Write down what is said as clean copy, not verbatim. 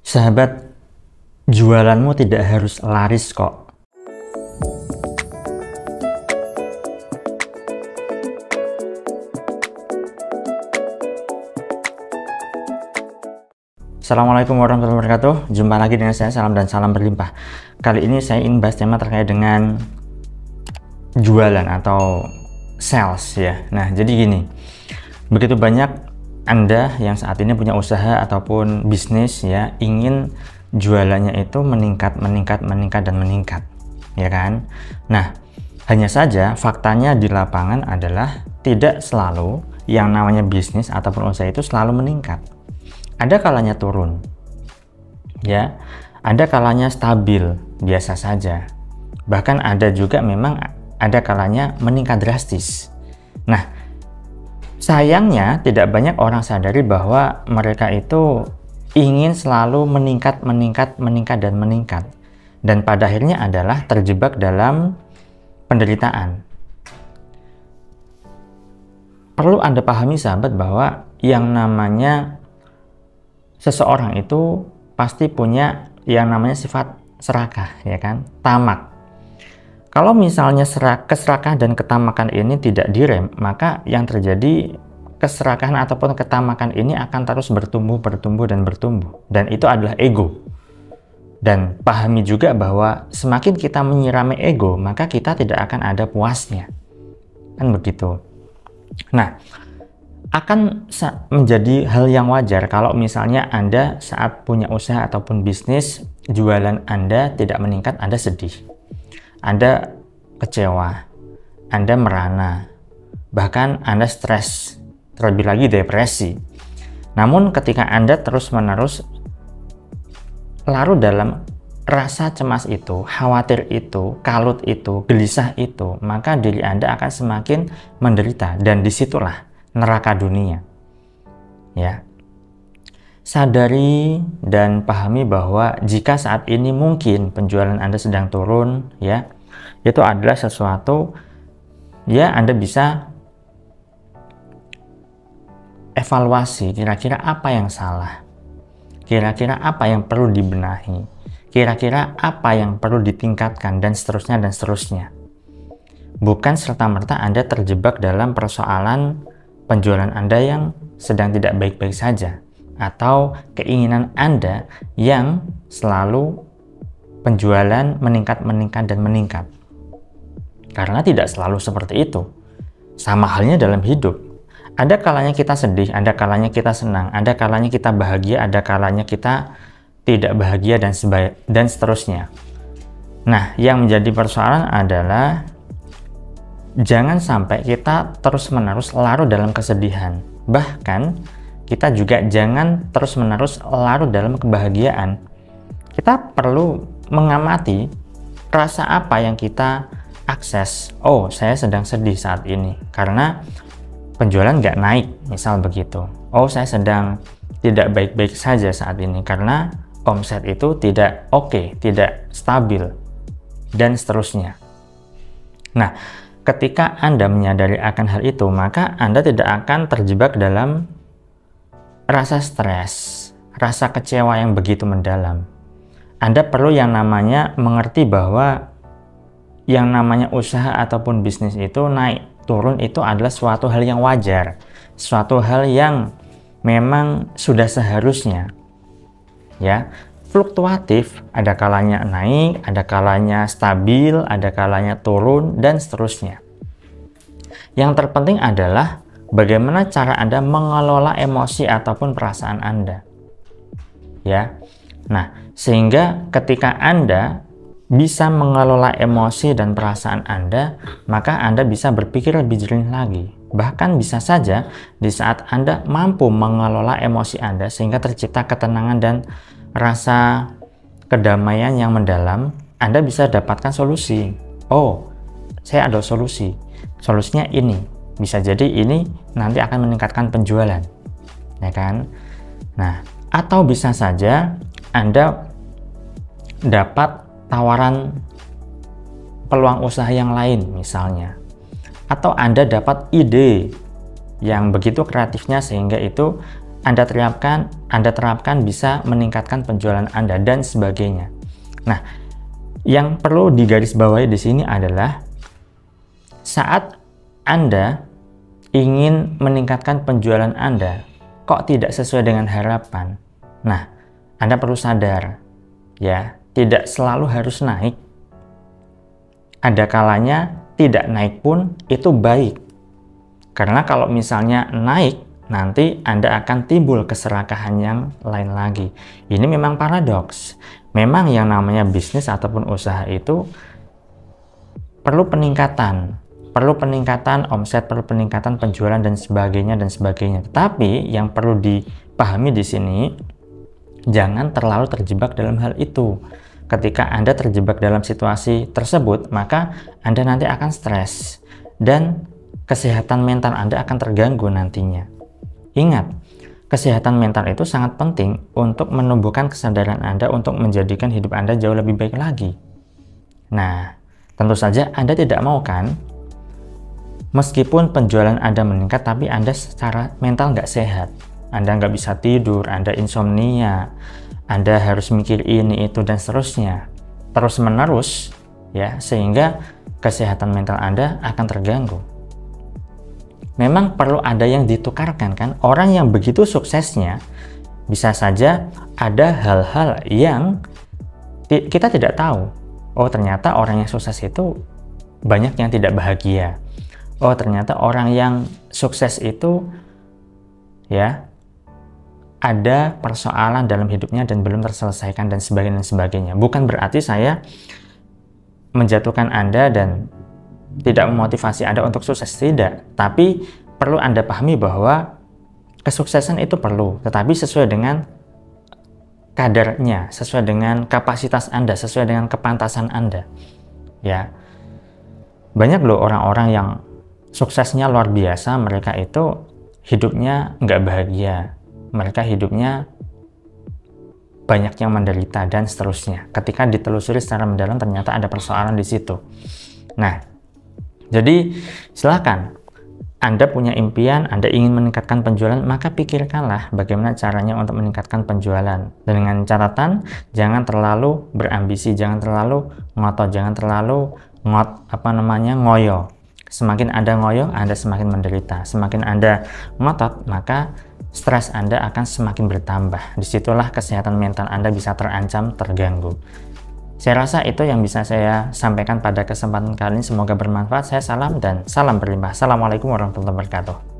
Sahabat, jualanmu tidak harus laris kok. Assalamualaikum warahmatullahi wabarakatuh. Jumpa lagi dengan saya, salam dan salam berlimpah. Kali ini saya ingin bahas tema terkait dengan jualan atau sales ya. Nah, jadi gini. Begitu banyak Anda yang saat ini punya usaha ataupun bisnis ya, ingin jualannya itu meningkat dan meningkat, ya kan? Nah, hanya saja faktanya di lapangan adalah tidak selalu yang namanya bisnis ataupun usaha itu selalu meningkat. Ada kalanya turun, ya. Ada kalanya stabil, biasa saja. Bahkan ada juga memang ada kalanya meningkat drastis. Nah, sayangnya tidak banyak orang sadari bahwa mereka itu ingin selalu meningkat dan meningkat. Dan pada akhirnya adalah terjebak dalam penderitaan. Perlu Anda pahami sahabat bahwa yang namanya seseorang itu pasti punya yang namanya sifat serakah, ya kan? Tamak. Kalau misalnya keserakahan dan ketamakan ini tidak direm, maka yang terjadi keserakahan ataupun ketamakan ini akan terus bertumbuh. Dan itu adalah ego. Dan pahami juga bahwa semakin kita menyirami ego, maka kita tidak akan ada puasnya. Kan begitu. Nah, akan menjadi hal yang wajar kalau misalnya Anda saat punya usaha ataupun bisnis, jualan Anda tidak meningkat, Anda sedih. Anda kecewa, Anda merana, bahkan Anda stres, terlebih lagi depresi. Namun ketika Anda terus-menerus larut dalam rasa cemas itu, khawatir itu, kalut itu, gelisah itu, maka diri Anda akan semakin menderita, dan disitulah neraka dunia. Ya. Sadari dan pahami bahwa jika saat ini mungkin penjualan Anda sedang turun, ya, itu adalah sesuatu ya Anda bisa evaluasi kira-kira apa yang salah, kira-kira apa yang perlu dibenahi, kira-kira apa yang perlu ditingkatkan, dan seterusnya. Bukan serta-merta Anda terjebak dalam persoalan penjualan Anda yang sedang tidak baik-baik saja, atau keinginan Anda yang selalu penjualan meningkat. Karena tidak selalu seperti itu. Sama halnya dalam hidup. Ada kalanya kita sedih, ada kalanya kita senang, ada kalanya kita bahagia, ada kalanya kita tidak bahagia, dan seterusnya. Nah, yang menjadi persoalan adalah jangan sampai kita terus-menerus larut dalam kesedihan. Bahkan kita juga jangan terus-menerus larut dalam kebahagiaan. Kita perlu mengamati rasa apa yang kita akses. Oh, saya sedang sedih saat ini karena penjualan nggak naik, misal begitu. Oh, saya sedang tidak baik-baik saja saat ini karena omset itu tidak oke, tidak stabil, dan seterusnya. Nah, ketika Anda menyadari akan hal itu, maka Anda tidak akan terjebak dalam rasa stres, rasa kecewa yang begitu mendalam. Anda perlu yang namanya mengerti bahwa yang namanya usaha ataupun bisnis itu naik, turun itu adalah suatu hal yang wajar, suatu hal yang memang sudah seharusnya. Ya, fluktuatif, ada kalanya naik, ada kalanya stabil, ada kalanya turun, dan seterusnya. Yang terpenting adalah bagaimana cara Anda mengelola emosi ataupun perasaan Anda. Ya. Nah, sehingga ketika Anda bisa mengelola emosi dan perasaan Anda, maka Anda bisa berpikir lebih jernih lagi. Bahkan bisa saja di saat Anda mampu mengelola emosi Anda sehingga tercipta ketenangan dan rasa kedamaian yang mendalam, Anda bisa dapatkan solusi. Oh, saya ada solusi. Solusinya ini. Bisa jadi ini nanti akan meningkatkan penjualan. Ya kan? Nah, atau bisa saja Anda dapat tawaran peluang usaha yang lain misalnya. Atau Anda dapat ide yang begitu kreatifnya sehingga itu Anda terapkan bisa meningkatkan penjualan Anda dan sebagainya. Nah, yang perlu digarisbawahi di sini adalah saat Anda ingin meningkatkan penjualan Anda, kok tidak sesuai dengan harapan. Nah, Anda perlu sadar, ya, tidak selalu harus naik. Ada kalanya tidak naik pun itu baik. Karena kalau misalnya naik, nanti Anda akan timbul keserakahan yang lain lagi. Ini memang paradoks. Memang yang namanya bisnis ataupun usaha itu perlu peningkatan omset, perlu peningkatan penjualan dan sebagainya. Tetapi yang perlu dipahami di sini, jangan terlalu terjebak dalam hal itu. Ketika Anda terjebak dalam situasi tersebut, maka Anda nanti akan stres dan kesehatan mental Anda akan terganggu nantinya. Ingat, kesehatan mental itu sangat penting untuk menumbuhkan kesadaran Anda untuk menjadikan hidup Anda jauh lebih baik lagi. Nah, tentu saja Anda tidak mau kan, meskipun penjualan Anda meningkat, tapi Anda secara mental nggak sehat. Anda nggak bisa tidur, Anda insomnia, Anda harus mikir ini, itu, dan seterusnya. Terus-menerus, ya, sehingga kesehatan mental Anda akan terganggu. Memang perlu ada yang ditukarkan kan. Orang yang begitu suksesnya bisa saja ada hal-hal yang kita tidak tahu. Oh, ternyata orang yang sukses itu banyak yang tidak bahagia. Oh, ternyata orang yang sukses itu ya ada persoalan dalam hidupnya dan belum terselesaikan dan sebagainya. Bukan berarti saya menjatuhkan Anda dan tidak memotivasi Anda untuk sukses, tidak. Tapi perlu Anda pahami bahwa kesuksesan itu perlu, tetapi sesuai dengan kadarnya, sesuai dengan kapasitas Anda, sesuai dengan kepantasan Anda. Ya, banyak loh orang-orang yang suksesnya luar biasa, mereka itu hidupnya nggak bahagia, mereka hidupnya banyak yang menderita dan seterusnya. Ketika ditelusuri secara mendalam, ternyata ada persoalan di situ. Nah, jadi silakan, Anda punya impian, Anda ingin meningkatkan penjualan, maka pikirkanlah bagaimana caranya untuk meningkatkan penjualan. Dengan catatan, jangan terlalu berambisi, jangan terlalu ngotot, jangan terlalu ngoyo. Semakin Anda ngoyo, Anda semakin menderita. Semakin Anda ngotot, maka stres Anda akan semakin bertambah. Disitulah kesehatan mental Anda bisa terancam, terganggu. Saya rasa itu yang bisa saya sampaikan pada kesempatan kali ini. Semoga bermanfaat. Saya salam dan salam berlimpah. Assalamualaikum warahmatullahi wabarakatuh.